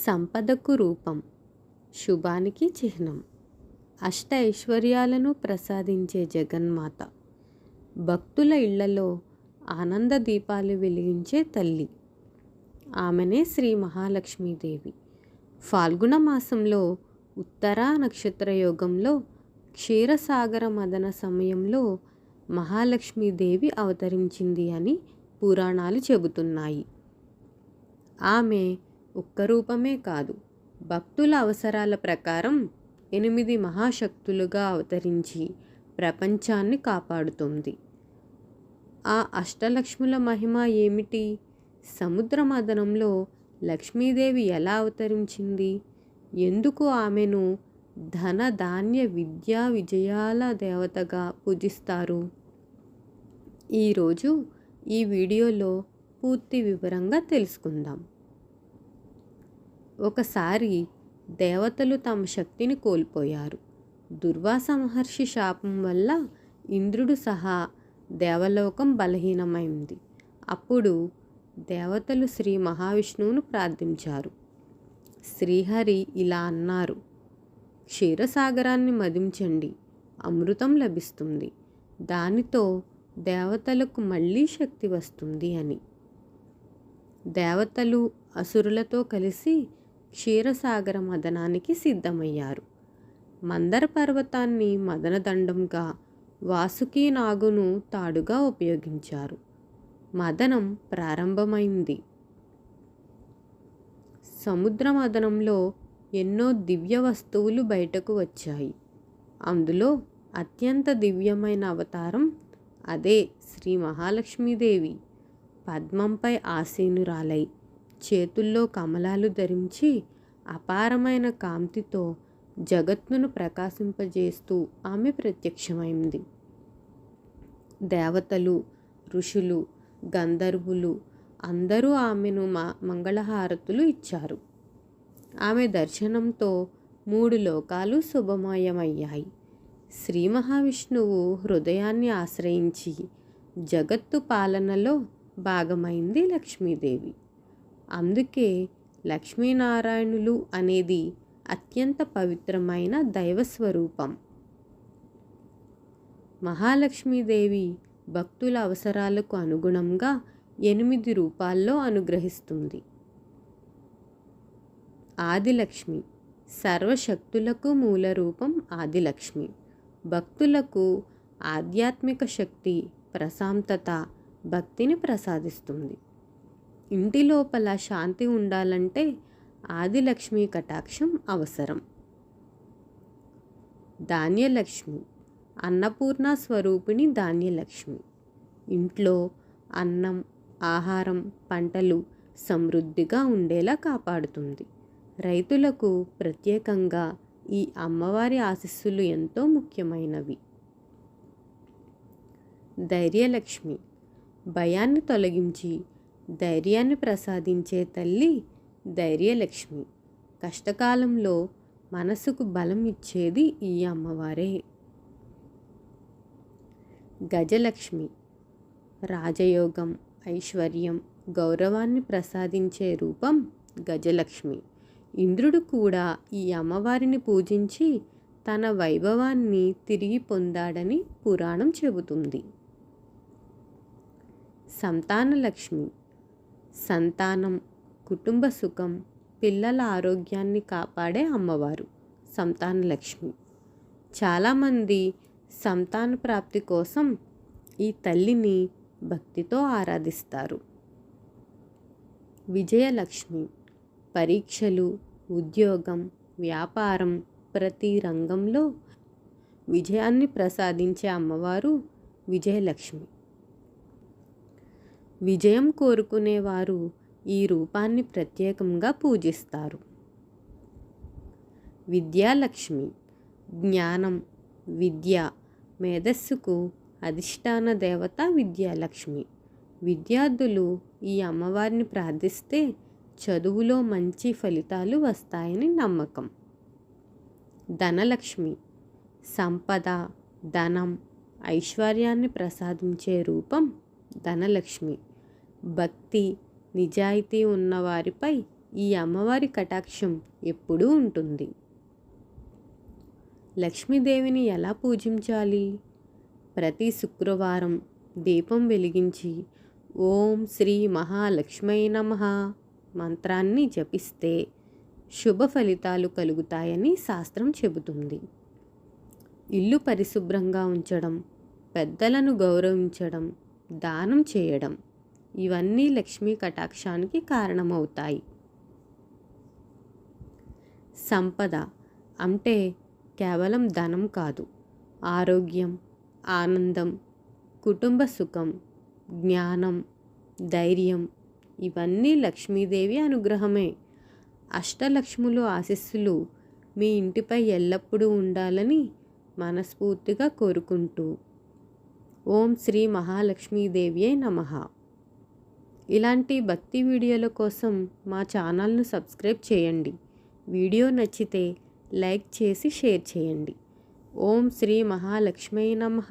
సంపదకు రూపం, శుభానికి చిహ్నం, అష్ట ఐశ్వర్యాలను ప్రసాదించే జగన్మాత, భక్తుల ఇళ్లలో ఆనంద దీపాలు వెలిగించే తల్లి. ఆమెనే శ్రీ మహాలక్ష్మీదేవి. ఫాల్గుణ మాసంలో ఉత్తరా నక్షత్ర యోగంలో క్షీరసాగర మదన సమయంలో మహాలక్ష్మీదేవి అవతరించింది అని పురాణాలు చెబుతున్నాయి. ఆమె ఒక్క రూపమే కాదు, భక్తుల అవసరాల ప్రకారం 8 మహాశక్తులుగా అవతరించి ప్రపంచాన్ని కాపాడుతుంది. ఆ అష్టలక్ష్ముల మహిమ ఏమిటి? సముద్ర మదనంలో లక్ష్మీదేవి ఎలా అవతరించింది? ఎందుకు ఆమెను ధన ధాన్య విద్యా విజయాల దేవతగా పూజిస్తారు? ఈరోజు ఈ వీడియోలో పూర్తి వివరంగా తెలుసుకుందాం. ఒకసారి దేవతలు తమ శక్తిని కోల్పోయారు. దుర్వాస మహర్షి శాపం వల్ల ఇంద్రుడు సహా దేవలోకం బలహీనమైంది. అప్పుడు దేవతలు శ్రీ మహావిష్ణువును ప్రార్థించారు. శ్రీహరి ఇలా అన్నారు: క్షీరసాగరాన్ని మదించండి, అమృతం లభిస్తుంది, దానితో దేవతలకు మళ్ళీ శక్తి వస్తుంది అని. దేవతలు అసురులతో కలిసి క్షీరసాగర మదనానికి సిద్ధమయ్యారు. మందర పర్వతాన్ని మదనదండంగా, వాసుకి నాగును తాడుగా ఉపయోగించారు. మదనం ప్రారంభమైంది. సముద్ర మదనంలో ఎన్నో దివ్య వస్తువులు బయటకు వచ్చాయి. అందులో అత్యంత దివ్యమైన అవతారం అదే శ్రీ మహాలక్ష్మీదేవి. పద్మంపై ఆసీనురాలై, చేతుల్లో కమలాలు ధరించి అపారమైన కాంతితో జగత్తును ప్రకాశింపజేస్తూ ఆమె ప్రత్యక్షమైంది. దేవతలు, ఋషులు, గంధర్వులు అందరూ ఆమెను మంగళహారతులు ఇచ్చారు. ఆమె దర్శనంతో 3 లోకాలు శుభమయమయ్యాయి. శ్రీ మహావిష్ణువు హృదయాన్ని ఆశ్రయించి జగత్తు పాలనలో భాగమైంది లక్ష్మీదేవి. అందుకే లక్ష్మీనారాయణులు అనేది అత్యంత పవిత్రమైన దైవస్వరూపం. మహాలక్ష్మీదేవి భక్తుల అవసరాలకు అనుగుణంగా 8 రూపాల్లో అనుగ్రహిస్తుంది. ఆదిలక్ష్మి, సర్వశక్తులకు మూల రూపం ఆదిలక్ష్మి. భక్తులకు ఆధ్యాత్మిక శక్తి, ప్రశాంతత, భక్తిని ప్రసాదిస్తుంది. ఇంటి లోపల శాంతి ఉండాలంటే ఆదిలక్ష్మి కటాక్షం అవసరం. ధాన్యలక్ష్మి, అన్నపూర్ణ స్వరూపిణి ధాన్యలక్ష్మి. ఇంట్లో అన్నం, ఆహారం, పంటలు సమృద్ధిగా ఉండేలా కాపాడుతుంది. రైతులకు ప్రత్యేకంగా ఈ అమ్మవారి ఆశీస్సులు ఎంతో ముఖ్యమైనవి. ధైర్యలక్ష్మి, భయాన్ని తొలగించి ధైర్యాన్ని ప్రసాదించే తల్లి ధైర్యలక్ష్మి. కష్టకాలంలో మనసుకు బలం ఇచ్చేది ఈ అమ్మవారే. గజలక్ష్మి, రాజయోగం, ఐశ్వర్యం, గౌరవాన్ని ప్రసాదించే రూపం గజలక్ష్మి. ఇంద్రుడు కూడా ఈ అమ్మవారిని పూజించి తన వైభవాన్ని తిరిగి పొందాడని పురాణం చెబుతుంది. సంతానలక్ష్మి, సంతానం, కుటుంబ సుఖం, పిల్లల ఆరోగ్యాన్ని కాపాడే అమ్మవారు సంతానలక్ష్మి. చాలామంది సంతాన ప్రాప్తి కోసం ఈ తల్లిని భక్తితో ఆరాధిస్తారు. విజయలక్ష్మి, పరీక్షలు, ఉద్యోగం, వ్యాపారం, ప్రతి రంగంలో విజయాన్ని ప్రసాదించే అమ్మవారు విజయలక్ష్మి. విజయం కోరుకునేవారు ఈ రూపాన్ని ప్రత్యేకంగా పూజిస్తారు. విద్యాలక్ష్మి, జ్ఞానం, విద్య, మేధస్సుకు అధిష్టాన దేవత విద్యాలక్ష్మి. విద్యార్థులు ఈ అమ్మవారిని ప్రార్థిస్తే చదువులో మంచి ఫలితాలు వస్తాయని నమ్మకం. ధనలక్ష్మి, సంపద, ధనం, ఐశ్వర్యాన్ని ప్రసాదించే రూపం ధనలక్ష్మి. భక్తి, నిజాయితీ ఉన్నవారిపై ఈ అమ్మవారి కటాక్షం ఎప్పుడూ ఉంటుంది. లక్ష్మీదేవిని ఎలా పూజించాలి? ప్రతి శుక్రవారం దీపం వెలిగించి ఓం శ్రీ మహాలక్ష్మై నమః మంత్రాన్ని జపిస్తే శుభ ఫలితాలు కలుగుతాయని శాస్త్రం చెబుతుంది. ఇల్లు పరిశుభ్రంగా ఉంచడం, పెద్దలను గౌరవించడం, దానం చేయడం ఇవన్నీ లక్ష్మీ కటాక్షానికి కారణమవుతాయి. సంపద అంటే కేవలం ధనం కాదు, ఆరోగ్యం, ఆనందం, కుటుంబ సుఖం, జ్ఞానం, ధైర్యం ఇవన్నీ లక్ష్మీదేవి అనుగ్రహమే. అష్టలక్ష్ములు ఆశీస్సులు మీ ఇంటిపై ఎల్లప్పుడూ ఉండాలని మనస్ఫూర్తిగా కోరుకుంటూ ఓం శ్రీ మహాలక్ష్మీదేవియే నమః. ఇలాంటి భక్తి వీడియోల కోసం మా ఛానల్ను సబ్స్క్రైబ్ చేయండి. వీడియో నచ్చితే లైక్ చేసి షేర్ చేయండి. ఓం శ్రీ మహాలక్ష్మీ నమః.